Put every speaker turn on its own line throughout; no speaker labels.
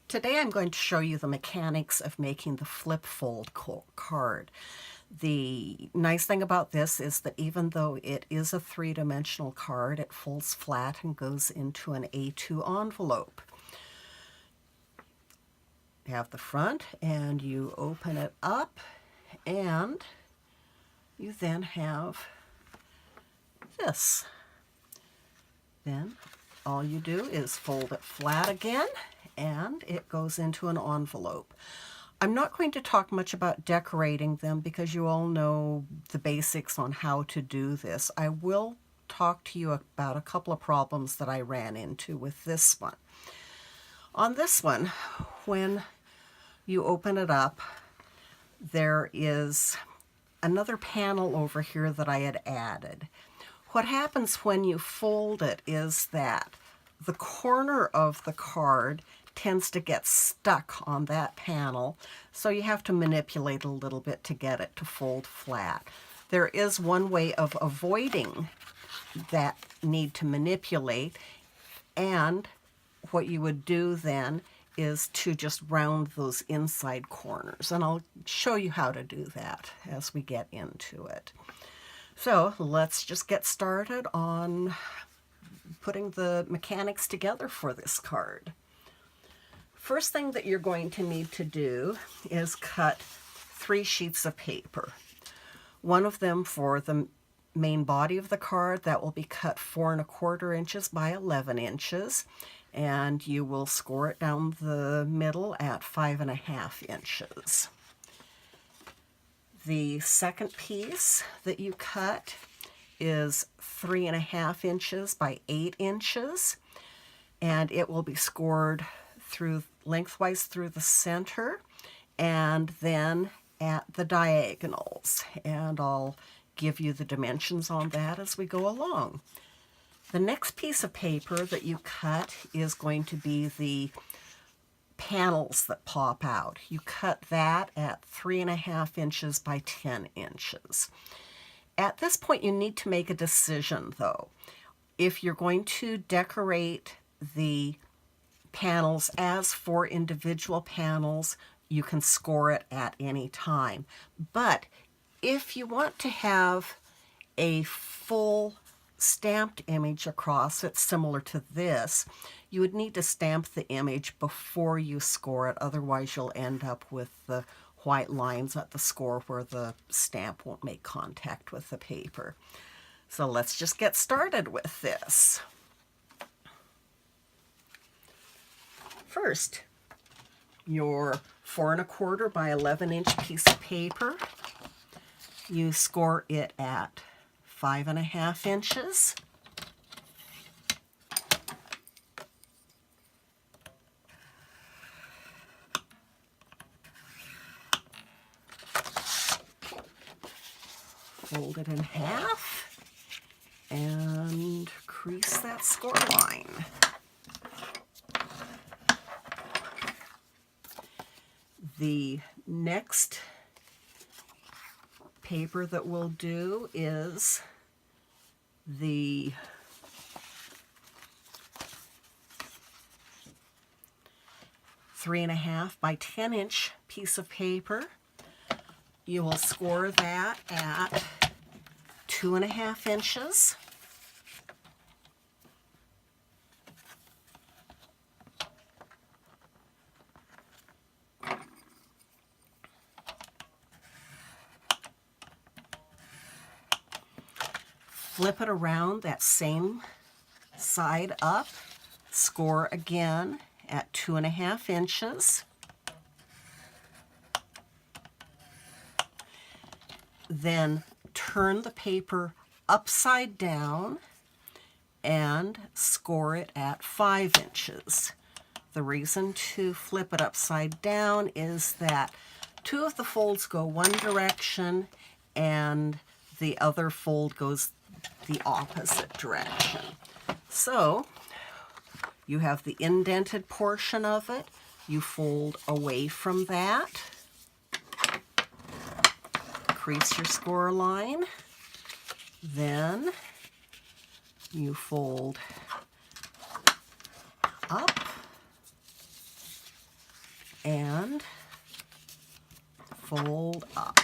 Today I'm going to show you the mechanics of making the flip fold card. The nice thing about this is that even though it is a three-dimensional card, it folds flat and goes into an A2 envelope. You have the front and you open it up and you then have this. Then all you do is fold it flat again and it goes into an envelope. I'm not going to talk much about decorating them because you all know the basics on how to do this. I will talk to you about a couple of problems that I ran into with this one. On this one, when you open it up, there is another panel over here that I had added. What happens when you fold it is that the corner of the card tends to get stuck on that panel, so you have to manipulate a little bit to get it to fold flat. There is one way of avoiding that need to manipulate, and what you would do then is to just round those inside corners, and I'll show you how to do that as we get into it. So let's just get started on putting the mechanics together for this card. First thing that you're going to need to do is cut 3 sheets of paper. One of them for the main body of the card, that will be cut 4 1/4 inches by 11 inches, and you will score it down the middle at 5 1/2 inches. The second piece that you cut is 3 1/2 inches by 8 inches, and it will be scored through lengthwise through the center and then at the diagonals, and I'll give you the dimensions on that as we go along. The next piece of paper that you cut is going to be the panels that pop out. You cut that at 3 1/2 inches by 10 inches. At this point you need to make a decision though. If you're going to decorate the panels as 4 individual panels, you can score it at any time. But if you want to have a full stamped image across it similar to this, you would need to stamp the image before you score it, otherwise you'll end up with the white lines at the score where the stamp won't make contact with the paper. So let's just get started with this. First, your 4 1/4 by 11 inch piece of paper, you score it at 5 1/2 inches. Fold it in half and crease that score line. The next paper that we'll do is the three 1/2 by 10 inch piece of paper. You will score that at 2 1/2 inches. Flip it around that same side up, score again at 2 1/2 inches. Then turn the paper upside down and score it at 5 inches. The reason to flip it upside down is that 2 of the folds go one direction and the other fold goes the opposite direction. So you have the indented portion of it, you fold away from that, crease your score line, then you fold up and fold up.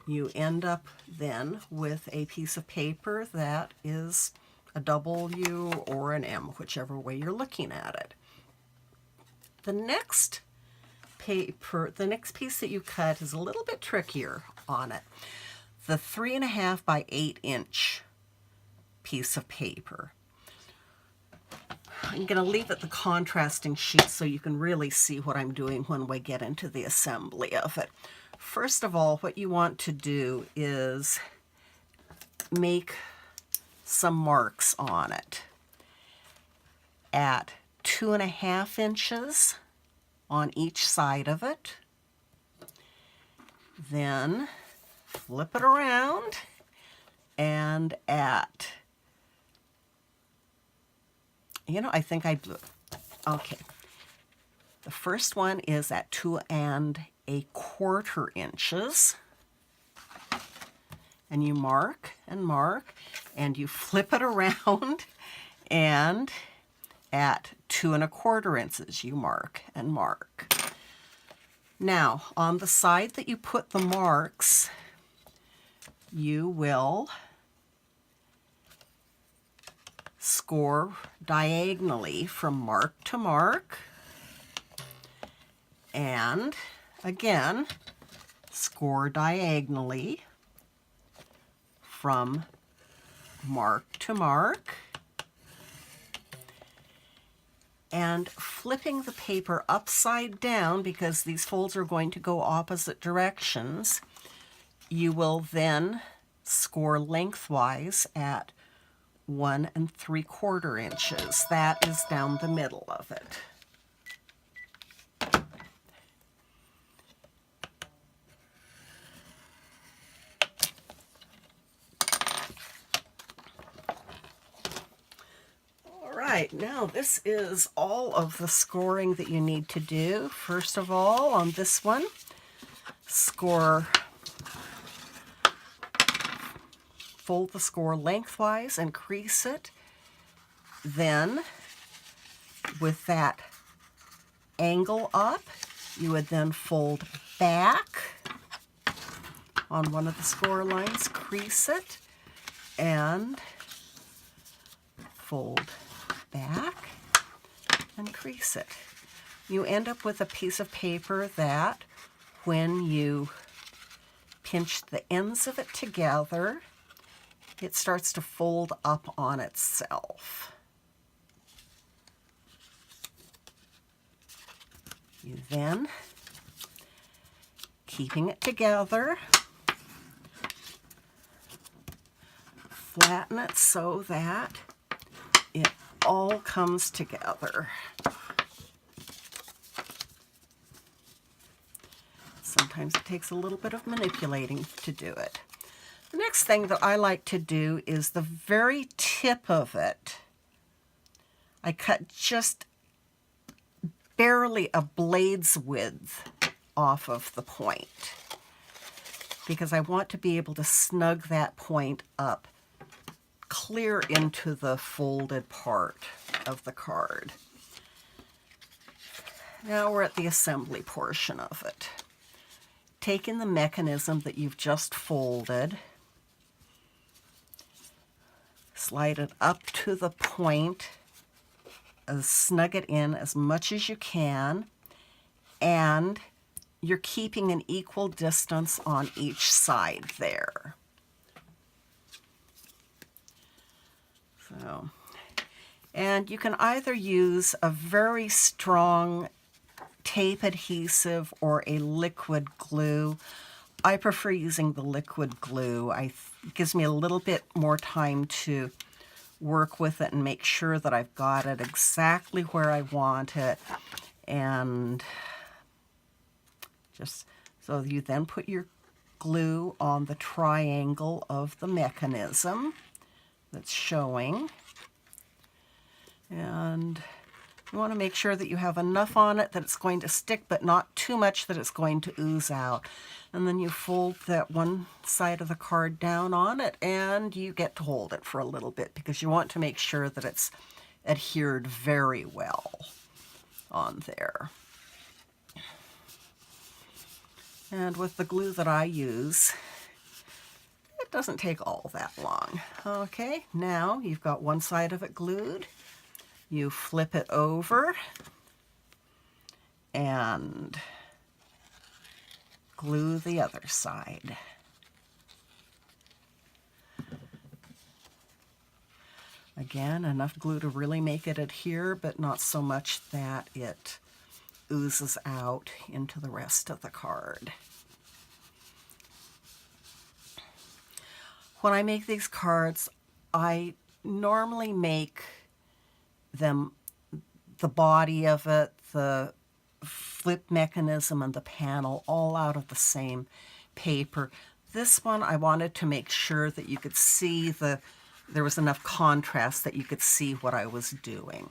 You end up then with a piece of paper that is a W or an M, whichever way you're looking at it. The next piece that you cut is a little bit trickier on it. The 3.5 by 8 inch piece of paper. I'm going to leave it the contrasting sheet so you can really see what I'm doing when we get into the assembly of it. First of all, what you want to do is make some marks on it at 2.5 inches on each side of it. Then flip it around and at, I think I blew it. Okay. The first one is at 2.25 inches. And you mark, and you flip it around, and at 2.25 inches, you mark and mark. Now, on the side that you put the marks, you will score diagonally from mark to mark, and again, score diagonally from mark to mark, and flipping the paper upside down, because these folds are going to go opposite directions, you will then score lengthwise at 1 3/4 inches. That is down the middle of it. Now this is all of the scoring that you need to do. First of all, on this one, fold the score lengthwise and crease it. Then, with that angle up, you would then fold back on one of the score lines, crease it, and fold back and crease it. You end up with a piece of paper that, when you pinch the ends of it together, it starts to fold up on itself. You then, keeping it together, flatten it so that it all comes together. Sometimes it takes a little bit of manipulating to do it. The next thing that I like to do is the very tip of it. I cut just barely a blade's width off of the point, because I want to be able to snug that point up clear into the folded part of the card. Now we're at the assembly portion of it. Taking the mechanism that you've just folded, slide it up to the point, snug it in as much as you can, and you're keeping an equal distance on each side there. So, and you can either use a very strong tape adhesive or a liquid glue. I prefer using the liquid glue. It gives me a little bit more time to work with it and make sure that I've got it exactly where I want it. And just so you then put your glue on the triangle of the mechanism that's showing, and you want to make sure that you have enough on it that it's going to stick, but not too much that it's going to ooze out. And then you fold that one side of the card down on it, and you get to hold it for a little bit, because you want to make sure that it's adhered very well on there. And with the glue that I use, it doesn't take all that long. Okay, now you've got one side of it glued. You flip it over and glue the other side. Again, enough glue to really make it adhere, but not so much that it oozes out into the rest of the card. When I make these cards, I normally make them, the body of it, the flip mechanism, and the panel all out of the same paper. This one, I wanted to make sure that you could see there was enough contrast that you could see what I was doing.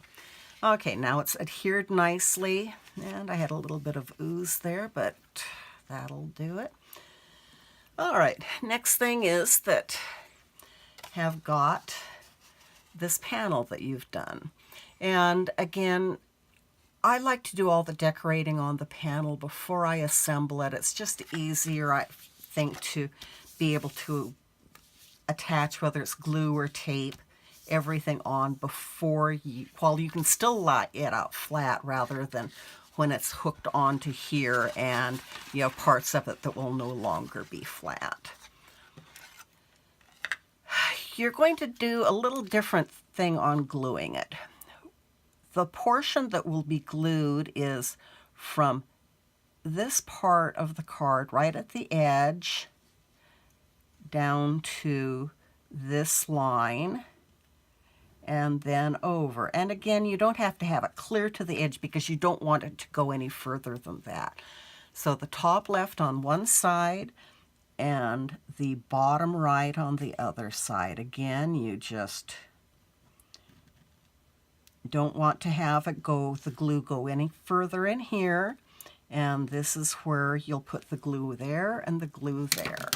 Okay, now it's adhered nicely, and I had a little bit of ooze there, but that'll do it. All right, next thing is that have got this panel that you've done. And again, I like to do all the decorating on the panel before I assemble it. It's just easier, I think, to be able to attach, whether it's glue or tape, everything on before while you can still lay it out flat, rather than when it's hooked onto here and you have parts of it that will no longer be flat. You're going to do a little different thing on gluing it. The portion that will be glued is from this part of the card right at the edge down to this line and then over. And again, you don't have to have it clear to the edge because you don't want it to go any further than that. So the top left on one side and the bottom right on the other side. Again, you just don't want to have it the glue go any further in here. And this is where you'll put the glue there and the glue there.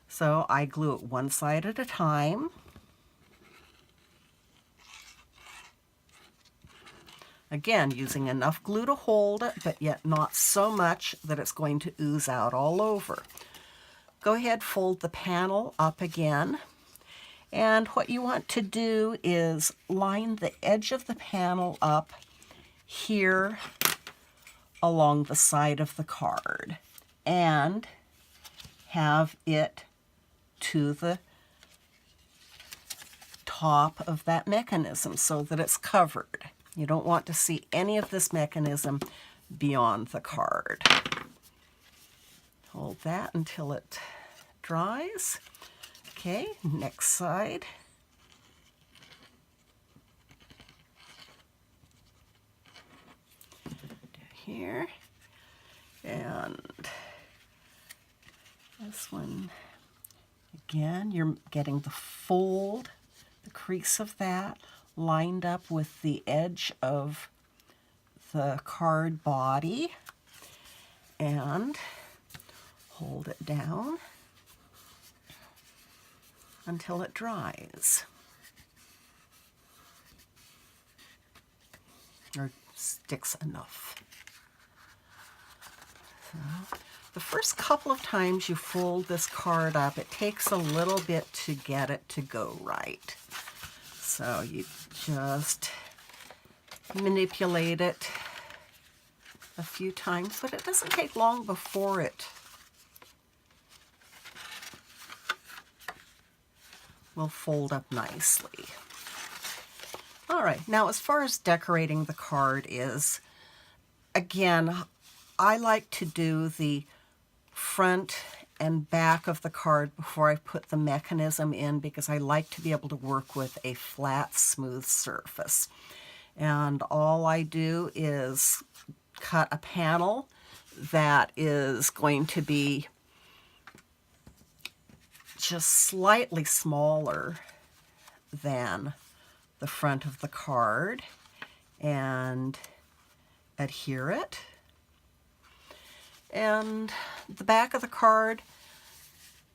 So I glue it one side at a time. Again, using enough glue to hold it, but yet not so much that it's going to ooze out all over. Go ahead, fold the panel up again. And what you want to do is line the edge of the panel up here along the side of the card and have it to the top of that mechanism so that it's covered. You don't want to see any of this mechanism beyond the card. Hold that until it dries. Okay, next side. Here. And this one, again, you're getting the fold, the crease of that, lined up with the edge of the card body, and hold it down until it dries or sticks enough. So the first couple of times you fold this card up, it takes a little bit to get it to go right. So you just manipulate it a few times, but it doesn't take long before it will fold up nicely. All right, now as far as decorating the card is, again, I like to do the front and back of the card before I put the mechanism in because I like to be able to work with a flat, smooth surface. And all I do is cut a panel that is going to be just slightly smaller than the front of the card and adhere it. And the back of the card,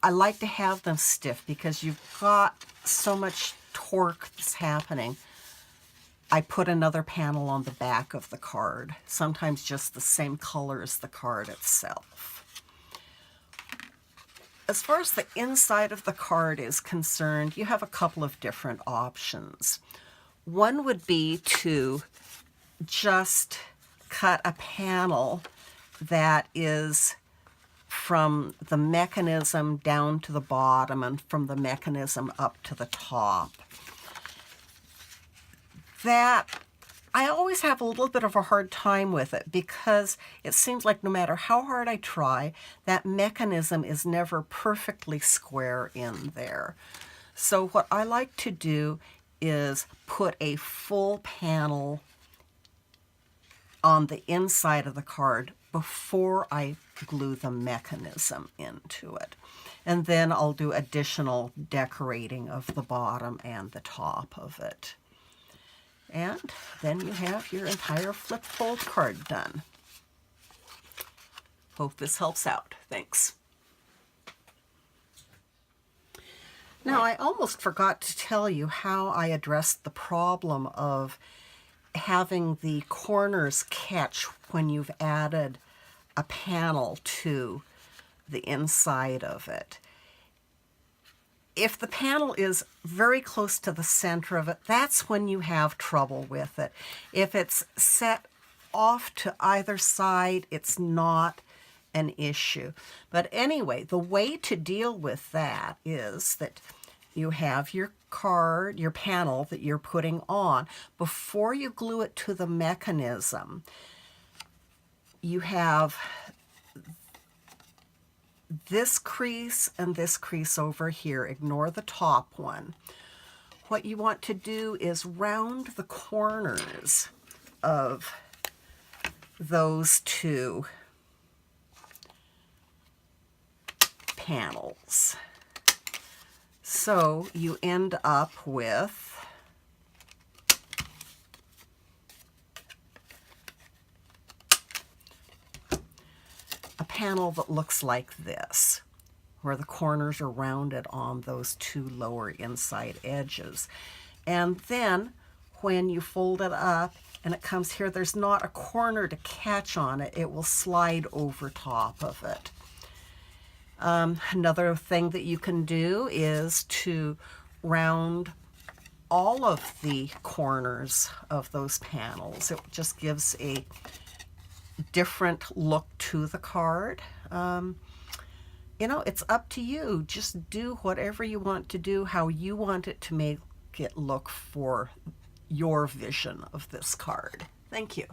I like to have them stiff because you've got so much torque that's happening. I put another panel on the back of the card, sometimes just the same color as the card itself. as far as the inside of the card is concerned, you have a couple of different options. One would be to just cut a panel that is from the mechanism down to the bottom and from the mechanism up to the top. That I always have a little bit of a hard time with it because it seems like no matter how hard I try, that mechanism is never perfectly square in there. So what I like to do is put a full panel on the inside of the card before I glue the mechanism into it. And then I'll do additional decorating of the bottom and the top of it. And then you have your entire flip fold card done. Hope this helps out. Thanks. Now, I almost forgot to tell you how I addressed the problem of having the corners catch when you've added a panel to the inside of it. If the panel is very close to the center of it, that's when you have trouble with it. If it's set off to either side, it's not an issue. But anyway, the way to deal with that is that you have your card, your panel that you're putting on. Before you glue it to the mechanism, you have this crease and this crease over here. Ignore the top one. What you want to do is round the corners of those two panels. So you end up with a panel that looks like this, where the corners are rounded on those two lower inside edges. And then when you fold it up and it comes here, there's not a corner to catch on it. It will slide over top of it. Another thing that you can do is to round all of the corners of those panels. It just gives a different look to the card. You know, it's up to you. Just do whatever you want to do, how you want it to make it look for your vision of this card. Thank you.